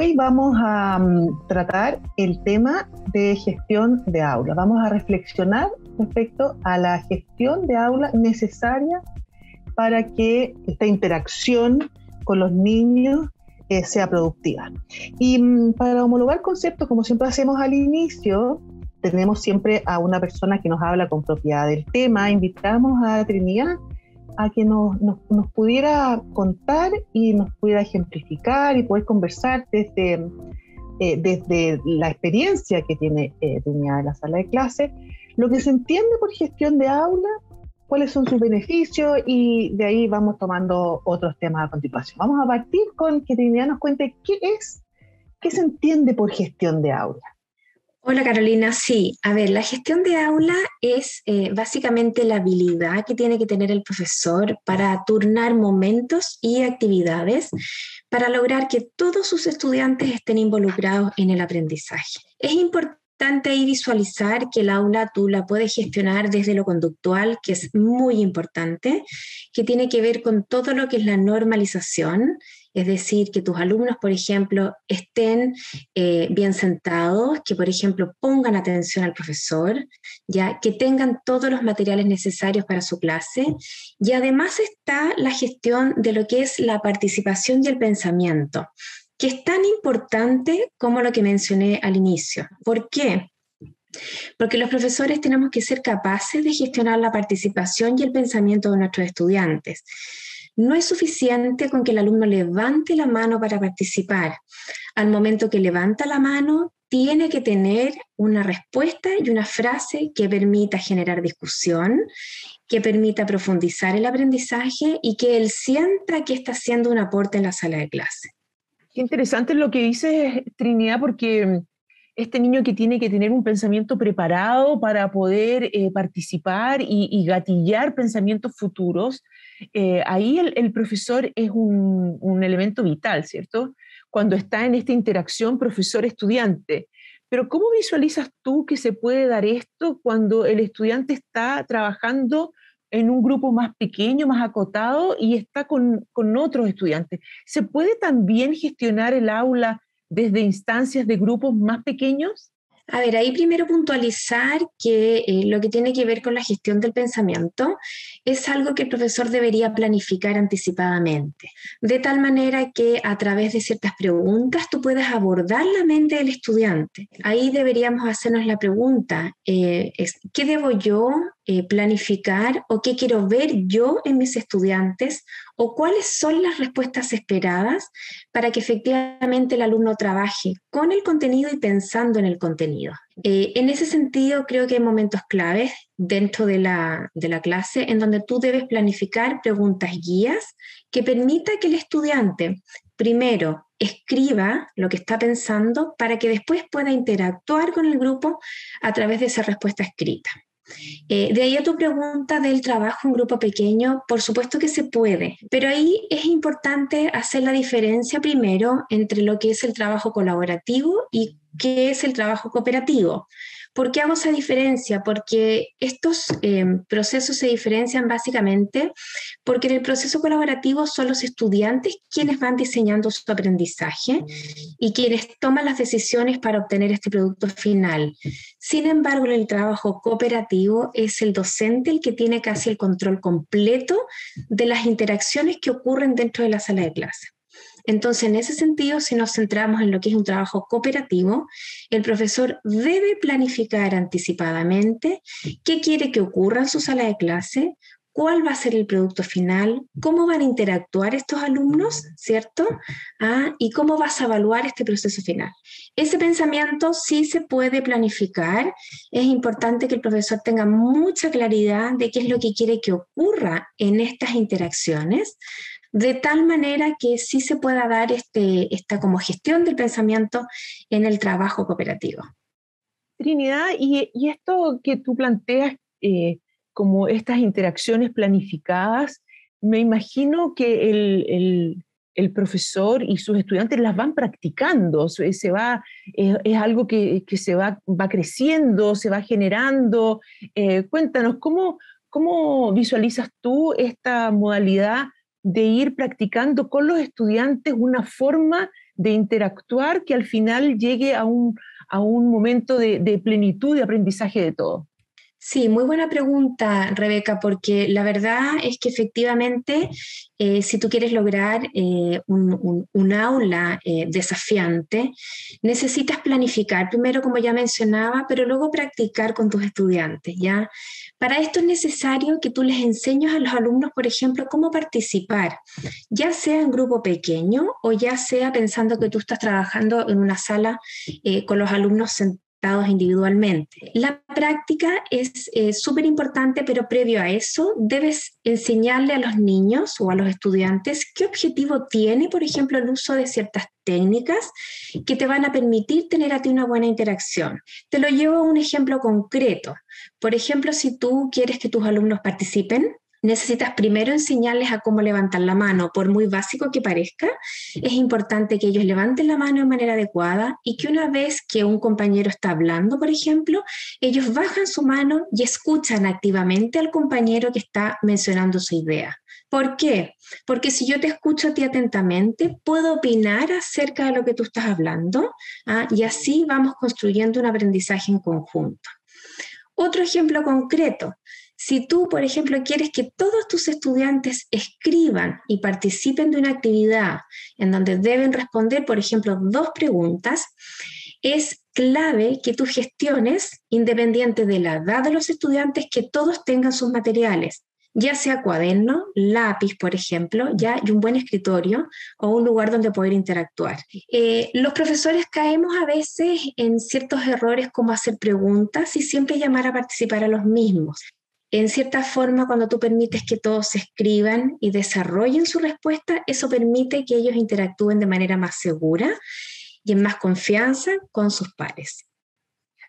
Hoy vamos a tratar el tema de gestión de aula. Vamos a reflexionar respecto a la gestión de aula necesaria para que esta interacción con los niños sea productiva. Y para homologar conceptos, como siempre hacemos al inicio, tenemos siempre a una persona que nos habla con propiedad del tema. Invitamos a Trinidad a que nos pudiera contar y nos pudiera ejemplificar y poder conversar desde la experiencia que tiene Trinidad en la sala de clase, lo que se entiende por gestión de aula, cuáles son sus beneficios, y de ahí vamos tomando otros temas a continuación. Vamos a partir con que Trinidad nos cuente qué se entiende por gestión de aula. Hola Carolina, sí, a ver, la gestión de aula es básicamente la habilidad que tiene que tener el profesor para turnar momentos y actividades para lograr que todos sus estudiantes estén involucrados en el aprendizaje. Es importante ahí visualizar que el aula tú la puedes gestionar desde lo conductual, que es muy importante, que tiene que ver con todo lo que es la normalización. Es decir, que tus alumnos, por ejemplo, estén bien sentados, que, por ejemplo, pongan atención al profesor, ya que tengan todos los materiales necesarios para su clase. Y además está la gestión de lo que es la participación y el pensamiento, que es tan importante como lo que mencioné al inicio. ¿Por qué? Porque los profesores tenemos que ser capaces de gestionar la participación y el pensamiento de nuestros estudiantes. No es suficiente con que el alumno levante la mano para participar. Al momento que levanta la mano, tiene que tener una respuesta y una frase que permita generar discusión, que permita profundizar el aprendizaje y que él sienta que está haciendo un aporte en la sala de clase. Qué interesante lo que dice Trinidad, porque este niño que tiene que tener un pensamiento preparado para poder participar y gatillar pensamientos futuros, ahí el profesor es un elemento vital, ¿cierto? Cuando está en esta interacción profesor-estudiante. Pero ¿cómo visualizas tú que se puede dar esto cuando el estudiante está trabajando en un grupo más pequeño, más acotado y está con otros estudiantes? ¿Se puede también gestionar el aula desde instancias de grupos más pequeños? A ver, ahí primero puntualizar que lo que tiene que ver con la gestión del pensamiento es algo que el profesor debería planificar anticipadamente, de tal manera que a través de ciertas preguntas tú puedas abordar la mente del estudiante. Ahí deberíamos hacernos la pregunta, ¿qué debo yo planificar o qué quiero ver yo en mis estudiantes? ¿O cuáles son las respuestas esperadas para que efectivamente el alumno trabaje con el contenido y pensando en el contenido? En ese sentido, creo que hay momentos claves dentro de la clase en donde tú debes planificar preguntas guías que permita que el estudiante primero escriba lo que está pensando para que después pueda interactuar con el grupo a través de esa respuesta escrita. De ahí a tu pregunta del trabajo en grupo pequeño, por supuesto que se puede, pero ahí es importante hacer la diferencia primero entre lo que es el trabajo colaborativo y qué es el trabajo cooperativo. ¿Por qué hago esa diferencia? Porque estos procesos se diferencian básicamente porque en el proceso colaborativo son los estudiantes quienes van diseñando su aprendizaje y quienes toman las decisiones para obtener este producto final. Sin embargo, en el trabajo cooperativo es el docente el que tiene casi el control completo de las interacciones que ocurren dentro de la sala de clase. Entonces, en ese sentido, si nos centramos en lo que es un trabajo cooperativo, el profesor debe planificar anticipadamente qué quiere que ocurra en su sala de clase, cuál va a ser el producto final, cómo van a interactuar estos alumnos, ¿cierto? Y cómo vas a evaluar este proceso final. Ese pensamiento sí se puede planificar. Es importante que el profesor tenga mucha claridad de qué es lo que quiere que ocurra en estas interacciones, de tal manera que sí se pueda dar esta como gestión del pensamiento en el trabajo cooperativo. Trinidad, y esto que tú planteas como estas interacciones planificadas, me imagino que el profesor y sus estudiantes las van practicando, es algo que se va creciendo, se va generando. Cuéntanos, ¿cómo visualizas tú esta modalidad de ir practicando con los estudiantes una forma de interactuar que al final llegue a un momento de plenitud de aprendizaje de todo? Sí, muy buena pregunta, Rebeca, porque la verdad es que efectivamente, si tú quieres lograr un aula desafiante, necesitas planificar, primero como ya mencionaba, pero luego practicar con tus estudiantes, ¿ya? Para esto es necesario que tú les enseñes a los alumnos, por ejemplo, cómo participar, ya sea en grupo pequeño o ya sea pensando que tú estás trabajando en una sala con los alumnos sentados individualmente. La práctica es súper importante, pero previo a eso debes enseñarle a los niños o a los estudiantes qué objetivo tiene, por ejemplo, el uso de ciertas técnicas que te van a permitir tener a ti una buena interacción. Te lo llevo a un ejemplo concreto. Por ejemplo, si tú quieres que tus alumnos participen, necesitas primero enseñarles a cómo levantar la mano, por muy básico que parezca. Es importante que ellos levanten la mano de manera adecuada y que una vez que un compañero está hablando, por ejemplo, ellos bajan su mano y escuchan activamente al compañero que está mencionando su idea. ¿Por qué? Porque si yo te escucho a ti atentamente, puedo opinar acerca de lo que tú estás hablando, y así vamos construyendo un aprendizaje en conjunto. Otro ejemplo concreto. Si tú, por ejemplo, quieres que todos tus estudiantes escriban y participen de una actividad en donde deben responder, por ejemplo, 2 preguntas, es clave que tú gestiones, independiente de la edad de los estudiantes, que todos tengan sus materiales, ya sea cuaderno, lápiz, por ejemplo, ya, y un buen escritorio o un lugar donde poder interactuar. Los profesores caemos a veces en ciertos errores como hacer preguntas y siempre llamar a participar a los mismos. En cierta forma, cuando tú permites que todos escriban y desarrollen su respuesta, eso permite que ellos interactúen de manera más segura y en más confianza con sus pares.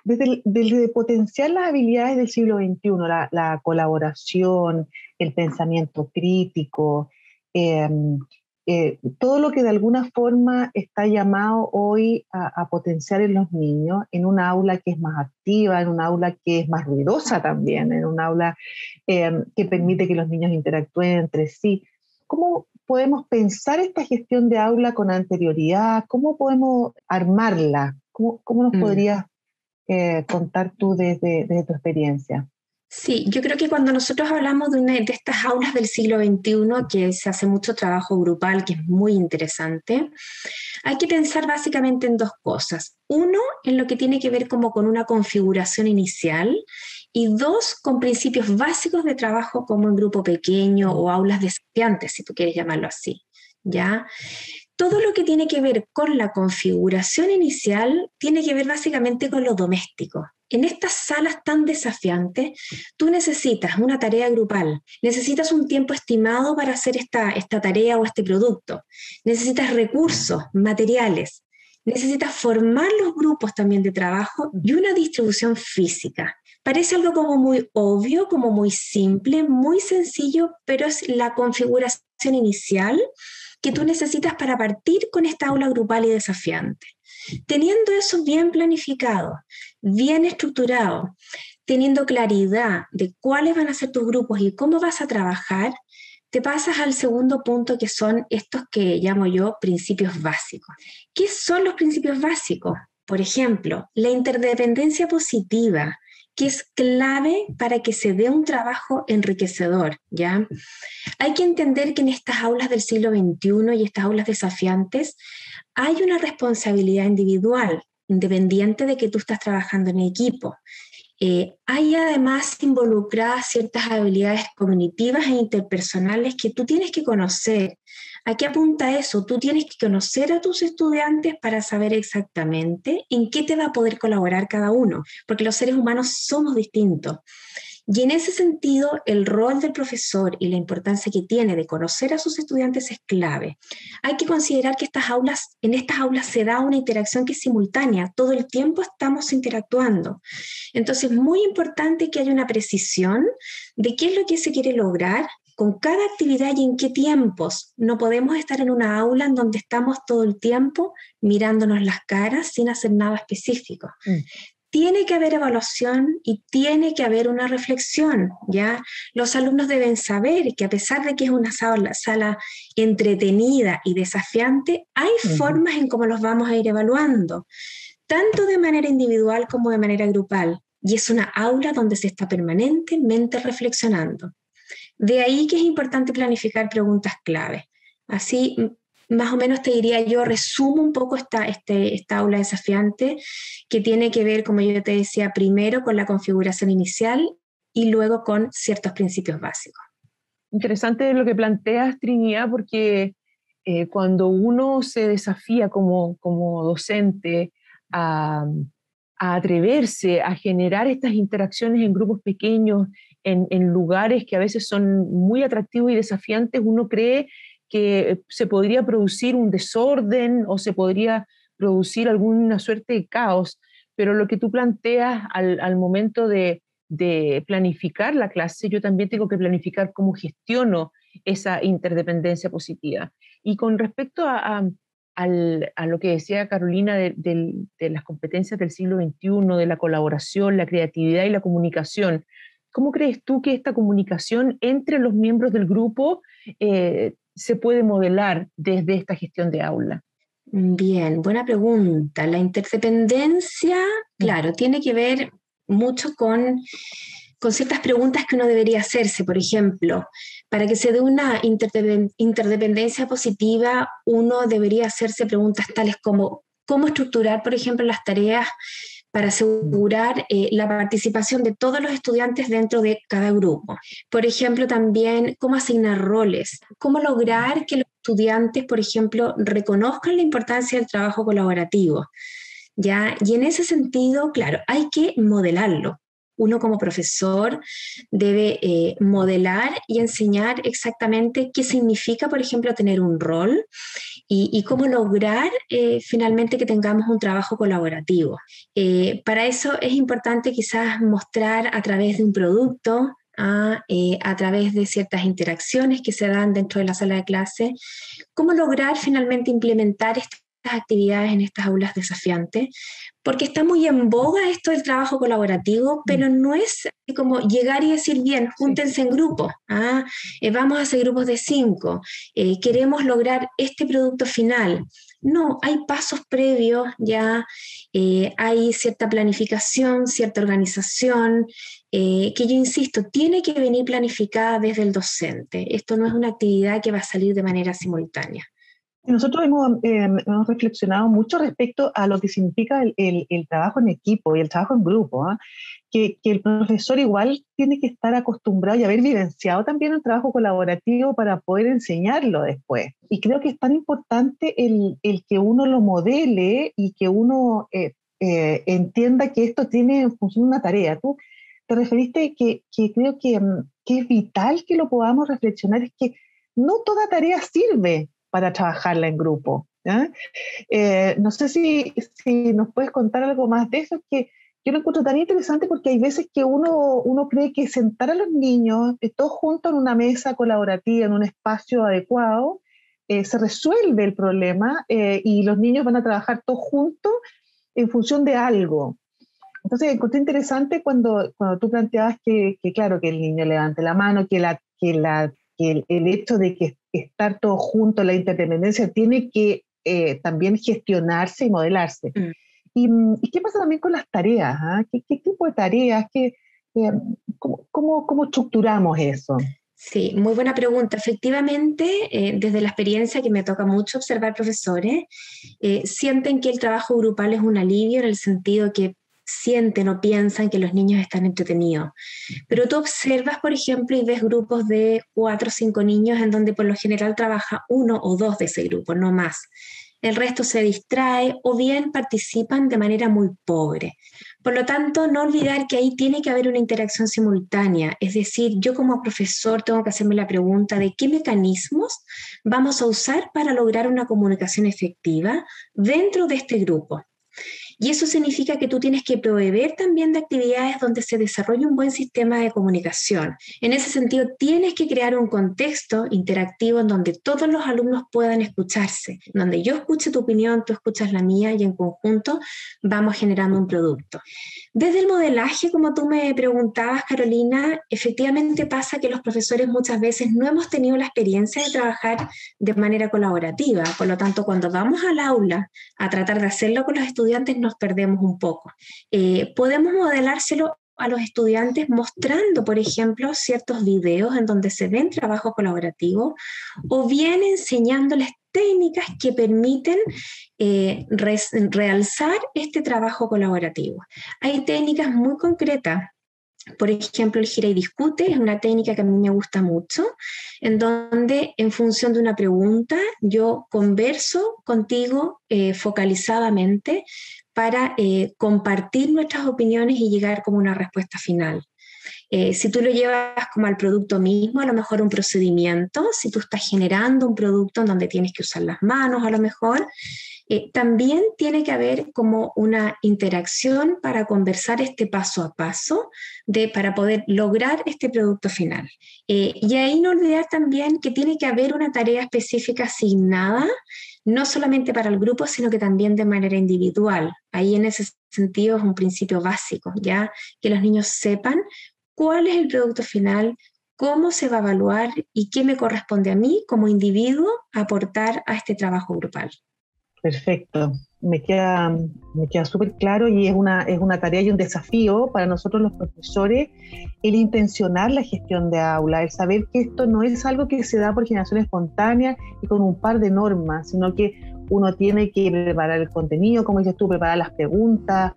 Desde potenciar las habilidades del siglo XXI, la colaboración, el pensamiento crítico, todo lo que de alguna forma está llamado hoy a potenciar en los niños, en un aula que es más activa, en un aula que es más ruidosa también, en un aula que permite que los niños interactúen entre sí. ¿Cómo podemos pensar esta gestión de aula con anterioridad? ¿Cómo podemos armarla? ¿Cómo nos podrías contar tú desde tu experiencia? Sí, yo creo que cuando nosotros hablamos de estas aulas del siglo XXI, que se hace mucho trabajo grupal, que es muy interesante, hay que pensar básicamente en 2 cosas. 1, en lo que tiene que ver como con una configuración inicial, y 2, con principios básicos de trabajo como en grupo pequeño o aulas desafiantes, si tú quieres llamarlo así, ¿ya? Todo lo que tiene que ver con la configuración inicial tiene que ver básicamente con lo doméstico. En estas salas tan desafiantes, tú necesitas una tarea grupal, necesitas un tiempo estimado para hacer esta tarea o este producto, necesitas recursos, materiales, necesitas formar los grupos también de trabajo y una distribución física. Parece algo como muy obvio, como muy simple, muy sencillo, pero es la configuración inicial que tú necesitas para partir con esta aula grupal y desafiante. Teniendo eso bien planificado, bien estructurado, teniendo claridad de cuáles van a ser tus grupos y cómo vas a trabajar, te pasas al segundo punto, que son estos que llamo yo principios básicos. ¿Qué son los principios básicos? Por ejemplo, la interdependencia positiva, que es clave para que se dé un trabajo enriquecedor, ¿ya? Hay que entender que en estas aulas del siglo XXI y estas aulas desafiantes hay una responsabilidad individual, independiente de que tú estás trabajando en equipo. Hay además involucradas ciertas habilidades cognitivas e interpersonales que tú tienes que conocer. ¿A qué apunta eso? Tú tienes que conocer a tus estudiantes para saber exactamente en qué te va a poder colaborar cada uno, porque los seres humanos somos distintos. Y en ese sentido, el rol del profesor y la importancia que tiene de conocer a sus estudiantes es clave. Hay que considerar que en estas aulas se da una interacción que es simultánea, todo el tiempo estamos interactuando. Entonces, es muy importante que haya una precisión de qué es lo que se quiere lograr con cada actividad y en qué tiempos. No podemos estar en una aula en donde estamos todo el tiempo mirándonos las caras sin hacer nada específico. tiene que haber evaluación y tiene que haber una reflexión, ¿ya? Los alumnos deben saber que a pesar de que es una sala entretenida y desafiante, hay formas en cómo los vamos a ir evaluando, tanto de manera individual como de manera grupal. Y es una aula donde se está permanentemente reflexionando. De ahí que es importante planificar preguntas clave. Así, más o menos te diría yo, resumo un poco esta aula desafiante que tiene que ver, como yo te decía, primero con la configuración inicial y luego con ciertos principios básicos. Interesante lo que planteas, Trinidad, porque cuando uno se desafía como docente a atreverse a generar estas interacciones en grupos pequeños, en lugares que a veces son muy atractivos y desafiantes, uno cree que se podría producir un desorden o se podría producir alguna suerte de caos, pero lo que tú planteas al momento de planificar la clase, yo también tengo que planificar cómo gestiono esa interdependencia positiva. Y con respecto a lo que decía Carolina de las competencias del siglo XXI, de la colaboración, la creatividad y la comunicación, ¿cómo crees tú que esta comunicación entre los miembros del grupo se puede modelar desde esta gestión de aula? Bien, buena pregunta. La interdependencia, claro, tiene que ver mucho con ciertas preguntas que uno debería hacerse. Por ejemplo, para que se dé una interdependencia positiva, uno debería hacerse preguntas tales como cómo estructurar, por ejemplo, las tareas para asegurar la participación de todos los estudiantes dentro de cada grupo. Por ejemplo, también cómo asignar roles, cómo lograr que los estudiantes, por ejemplo, reconozcan la importancia del trabajo colaborativo, ¿ya? Y en ese sentido, claro, hay que modelarlo. Uno como profesor debe modelar y enseñar exactamente qué significa, por ejemplo, tener un rol y cómo lograr finalmente que tengamos un trabajo colaborativo. Para eso es importante quizás mostrar a través de un producto, a través de ciertas interacciones que se dan dentro de la sala de clase, cómo lograr finalmente implementar estas actividades en estas aulas desafiantes, porque está muy en boga esto del trabajo colaborativo, pero no es como llegar y decir, bien, júntense en grupos, vamos a hacer grupos de 5, queremos lograr este producto final. No, hay pasos previos, ya hay cierta planificación, cierta organización, que yo insisto, tiene que venir planificada desde el docente. Esto no es una actividad que va a salir de manera simultánea. Nosotros hemos reflexionado mucho respecto a lo que significa el trabajo en equipo y el trabajo en grupo, que el profesor igual tiene que estar acostumbrado y haber vivenciado también el trabajo colaborativo para poder enseñarlo después. Y creo que es tan importante el que uno lo modele y que uno entienda que esto tiene en función una tarea. Tú te referiste que creo que es vital que lo podamos reflexionar, es que no toda tarea sirve para trabajarla en grupo. No sé si nos puedes contar algo más de eso, que yo lo encuentro tan interesante porque hay veces que uno cree que sentar a los niños todos juntos en una mesa colaborativa, en un espacio adecuado, se resuelve el problema y los niños van a trabajar todos juntos en función de algo. Entonces encontré interesante cuando tú planteabas que claro, que el niño levante la mano, que el hecho de que estar todos juntos, la interdependencia, tiene que también gestionarse y modelarse. ¿Y qué pasa también con las tareas? ¿Qué tipo de tareas? ¿Cómo estructuramos eso? Sí, muy buena pregunta. Efectivamente, desde la experiencia que me toca mucho observar profesores, sienten que el trabajo grupal es un alivio en el sentido que sienten o piensan que los niños están entretenidos. Pero tú observas, por ejemplo, y ves grupos de 4 o 5 niños en donde por lo general trabaja 1 o 2 de ese grupo, no más. El resto se distrae o bien participan de manera muy pobre. Por lo tanto, no olvidar que ahí tiene que haber una interacción simultánea. Es decir, yo como profesor tengo que hacerme la pregunta de qué mecanismos vamos a usar para lograr una comunicación efectiva dentro de este grupo. Y eso significa que tú tienes que proveer también de actividades donde se desarrolle un buen sistema de comunicación. En ese sentido, tienes que crear un contexto interactivo en donde todos los alumnos puedan escucharse, donde yo escuche tu opinión, tú escuchas la mía y en conjunto vamos generando un producto. Desde el modelaje, como tú me preguntabas, Carolina, efectivamente pasa que los profesores muchas veces no hemos tenido la experiencia de trabajar de manera colaborativa. Por lo tanto, cuando vamos al aula a tratar de hacerlo con los estudiantes, nos perdemos un poco. Podemos modelárselo a los estudiantes mostrando, por ejemplo, ciertos videos en donde se ven trabajo colaborativo o bien enseñándoles técnicas que permiten realzar este trabajo colaborativo. Hay técnicas muy concretas. Por ejemplo, el gira y discute es una técnica que a mí me gusta mucho, en donde en función de una pregunta yo converso contigo focalizadamente para compartir nuestras opiniones y llegar como una respuesta final. Si tú lo llevas como al producto mismo, a lo mejor un procedimiento, si tú estás generando un producto en donde tienes que usar las manos a lo mejor, también tiene que haber como una interacción para conversar este paso a paso para poder lograr este producto final. Y ahí no olvidar también que tiene que haber una tarea específica asignada, no solamente para el grupo, sino que también de manera individual. Ahí en ese sentido es un principio básico, ya que los niños sepan cuál es el producto final, cómo se va a evaluar y qué me corresponde a mí como individuo aportar a este trabajo grupal. Perfecto, me queda súper claro y es una tarea y un desafío para nosotros los profesores el intencionar la gestión de aula, el saber que esto no es algo que se da por generación espontánea y con un par de normas, sino que uno tiene que preparar el contenido, como dices tú, preparar las preguntas,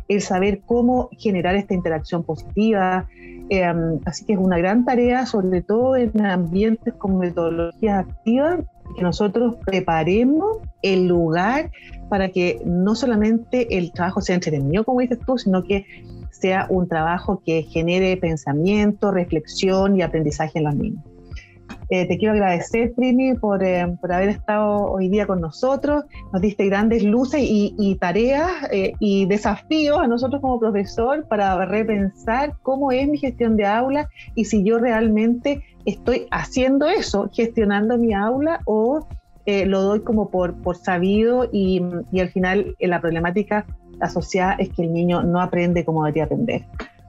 el saber cómo generar esta interacción positiva. Así que es una gran tarea, sobre todo en ambientes con metodologías activas, que nosotros preparemos el lugar para que no solamente el trabajo sea entretenido, como dices tú, sino que sea un trabajo que genere pensamiento, reflexión y aprendizaje en los niños. Te quiero agradecer, Trini, por haber estado hoy día con nosotros. Nos diste grandes luces y tareas y desafíos a nosotros como profesor para repensar cómo es mi gestión de aula y si yo realmente estoy haciendo eso, gestionando mi aula o lo doy como por sabido y al final la problemática asociada es que el niño no aprende como debería aprender.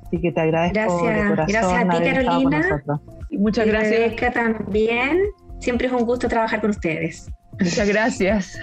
Así que te agradezco de corazón. Gracias a ti, Carolina. Muchas gracias. Rebeca también. Siempre es un gusto trabajar con ustedes. Muchas gracias.